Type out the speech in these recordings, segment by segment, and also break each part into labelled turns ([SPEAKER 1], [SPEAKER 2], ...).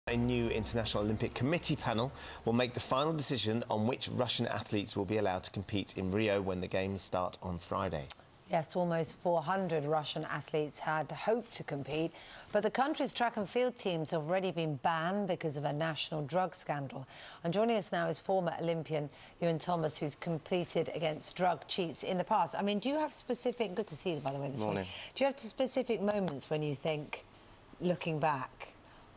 [SPEAKER 1] A new International Olympic Committee panel will make the final decision on which Russian athletes will be allowed to compete in Rio when the Games start on Friday.
[SPEAKER 2] Yes, almost 400 Russian athletes had hoped to compete, but the country's track and field teams have already been banned because of a national drug scandal. And joining us now is former Olympian Iwan Thomas, who's competed against drug cheats in the past. I mean, do you have specific... Good to see you, by the way, this morning. Do you have specific moments when you think, looking back,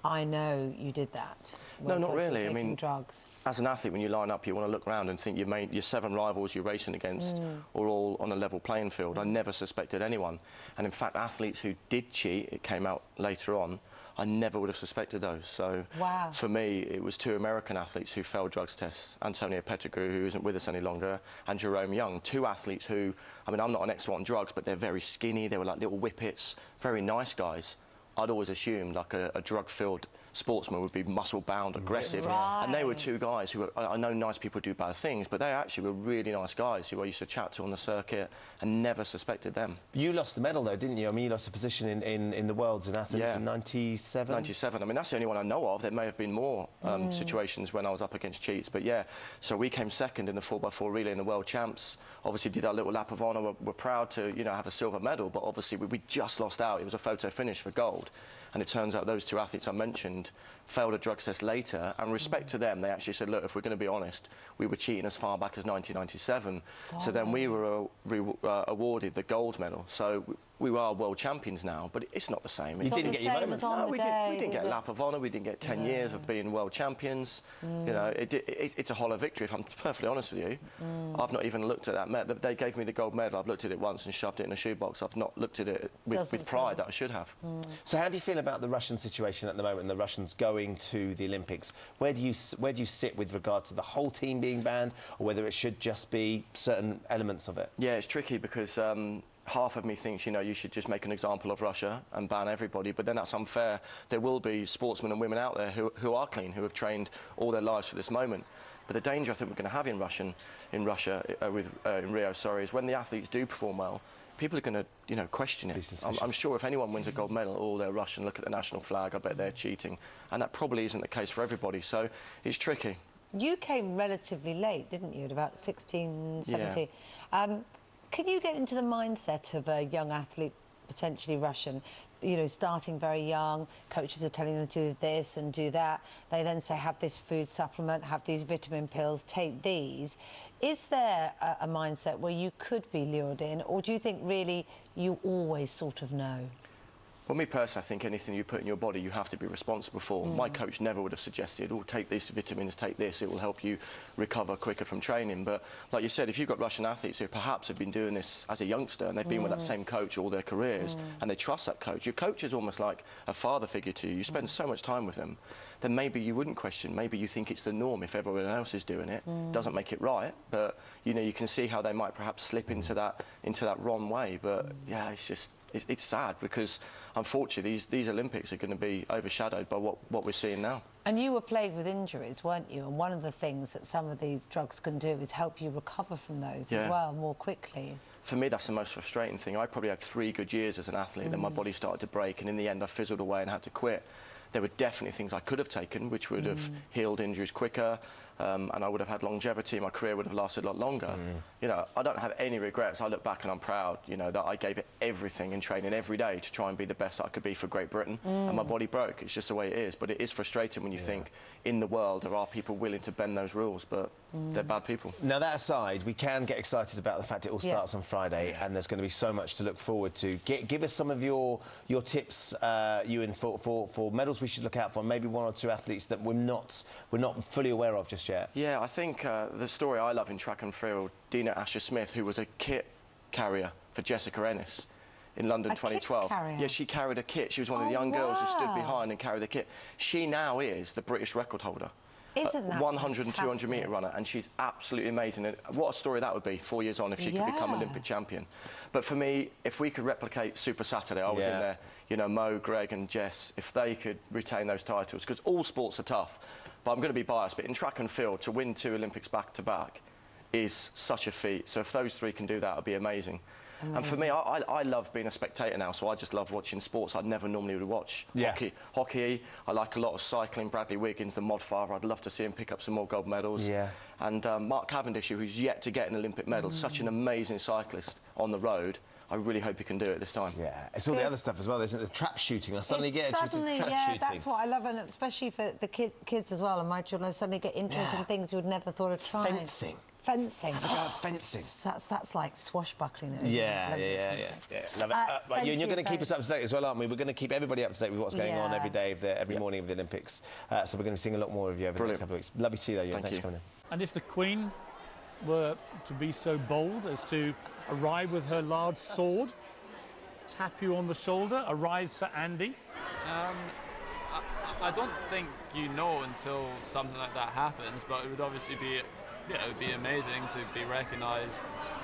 [SPEAKER 2] I know you did that?
[SPEAKER 3] No, not really. I mean,
[SPEAKER 2] drugs.
[SPEAKER 3] As an athlete, when you line up, you want to look around and think your 7 rivals you're racing against are all on a level playing field. I never suspected anyone. And in fact, athletes who did cheat, it came out later on, I never would have suspected those. So
[SPEAKER 2] wow.
[SPEAKER 3] For me, it was 2 American athletes who failed drugs tests. Antonio Pettigrew, who isn't with us any longer, and Jerome Young. 2 athletes who, I mean, I'm not an expert on drugs, but they're very skinny. They were like little whippets, very nice guys. I'd always assumed like a drug-filled sportsman would be muscle-bound, aggressive.
[SPEAKER 2] Right.
[SPEAKER 3] And they were 2 guys who, I know nice people do bad things, but they actually were really nice guys who I used to chat to on the circuit and never suspected them. You
[SPEAKER 1] lost the medal, though, didn't you? I mean, you lost a position in the Worlds in Athens in 97?
[SPEAKER 3] 97. I mean, that's the only one I know of. There may have been more situations when I was up against cheats, but yeah. So we came second in the 4x4 relay in the World Champs. Obviously did our little lap of honour. We're proud to, you know, have a silver medal, but obviously we just lost out. It was a photo finish for gold. And it turns out those 2 athletes I mentioned failed a drug test later, and respect to them, they actually said, look, if we're going to be honest, we were cheating as far back as 1997. So then we were awarded the gold medal. So we are world champions now, but it's not the same.
[SPEAKER 1] You didn't get your moment.
[SPEAKER 3] No, we didn't get a lap of honour. We didn't get 10 years of being world champions. You know, it's a hollow victory, if I'm perfectly honest with you. I've not even looked at that medal. They gave me the gold medal. I've looked at it once and shoved it in a shoebox. I've not looked at it with pride that I should have.
[SPEAKER 1] So how do you feel about the Russian situation at the moment and the Russians going to the Olympics? Where do you sit with regard to the whole team being banned, or whether it should just be certain elements of it?
[SPEAKER 3] Yeah, it's tricky because half of me thinks, you know, you should just make an example of Russia and ban everybody, but then that's unfair. There will be sportsmen and women out there who are clean, who have trained all their lives for this moment. But the danger I think we're going to have in Rio, is when the athletes do perform well, people are going to, you know, question it. I'm sure if anyone wins a gold medal, oh, they're Russian, look at the national flag, I bet they're cheating. And that probably isn't the case for everybody, so it's tricky.
[SPEAKER 2] You came relatively late, didn't you, at about 16, 17? Yeah. Can you get into the mindset of a young athlete, potentially Russian, you know, starting very young, coaches are telling them to do this and do that, they then say have this food supplement, have these vitamin pills, take these. Is there a mindset where you could be lured in, or do you think really you always sort of know?
[SPEAKER 3] Well, me personally, I think anything you put in your body, you have to be responsible for. My coach never would have suggested, oh, take these vitamins, take this, it will help you recover quicker from training. But like you said, if you've got Russian athletes who perhaps have been doing this as a youngster and they've been with that same coach all their careers and they trust that coach, your coach is almost like a father figure to you. You spend so much time with them, then maybe you wouldn't question. Maybe you think it's the norm if everyone else is doing it. Doesn't make it right, but you know, you can see how they might perhaps slip into that wrong way. But yeah, it's just... It's sad because, unfortunately, these Olympics are going to be overshadowed by what we're seeing now.
[SPEAKER 2] And you were plagued with injuries, weren't you? And one of the things that some of these drugs can do is help you recover from those as well, more quickly.
[SPEAKER 3] For me, that's the most frustrating thing. I probably had 3 good years as an athlete, then my body started to break, and in the end, I fizzled away and had to quit. There were definitely things I could have taken, which would have healed injuries quicker, and I would have had longevity. My career would have lasted a lot longer. You know, I don't have any regrets. I look back and I'm proud, you know, that I gave it everything in training every day to try and be the best I could be for Great Britain, and my body broke. It's just the way it is. But it is frustrating when you think, in the world, there are people willing to bend those rules, but they're bad people.
[SPEAKER 1] Now, that aside, we can get excited about the fact it all starts on Friday, and there's going to be so much to look forward to. Give us some of your tips, Ewan, for medals we should look out for, maybe 1 or 2 athletes that we're not fully aware of just yet.
[SPEAKER 3] Yeah, I think the story I love in track and field, Dina Asher-Smith, who was a kit carrier for Jessica Ennis in London 2012.
[SPEAKER 2] Kit carrier?
[SPEAKER 3] Yeah, she carried a kit. She was one of the young girls who stood behind and carried the kit. She now is the British record holder.
[SPEAKER 2] Isn't that
[SPEAKER 3] 100 and 200 metre runner, and she's absolutely amazing. And what a story that would be 4 years on if she could become Olympic champion. But for me, if we could replicate Super Saturday, I was in there, you know, Mo, Greg and Jess, if they could retain those titles, because all sports are tough, but I'm going to be biased, but in track and field, to win 2 Olympics back-to-back is such a feat. So if those 3 can do that, it would be amazing. And for me, I love being a spectator now, so I just love watching sports I'd never normally would watch.
[SPEAKER 1] Yeah.
[SPEAKER 3] Hockey, I like a lot of cycling. Bradley Wiggins, the mod father, I'd love to see him pick up some more gold medals.
[SPEAKER 1] Yeah.
[SPEAKER 3] And Mark Cavendish, who's yet to get an Olympic medal, such an amazing cyclist on the road. I really hope he can do it this time.
[SPEAKER 1] Yeah, it's all the other stuff as well, isn't it? The trap shooting. I suddenly get into trap shooting.
[SPEAKER 2] That's what I love, and especially for the kids as well. And my children suddenly get interested in things you would never thought of trying. Fencing.
[SPEAKER 1] I forgot about fencing.
[SPEAKER 2] That's like swashbuckling. Isn't it?
[SPEAKER 1] Yeah. Love it. Right, you're going to keep us up to date as well, aren't we? We're going to keep everybody up to date with what's going on every day, every morning of the Olympics. So we're going to be seeing a lot more of you over the next couple of weeks. Lovely to see you, though, Ewan. Thanks for coming in.
[SPEAKER 4] And if the Queen were to be so bold as to arrive with her large sword, tap you on the shoulder, arise Sir Andy?
[SPEAKER 5] I don't think you know until something like that happens, but it would obviously be, it would be amazing to be recognised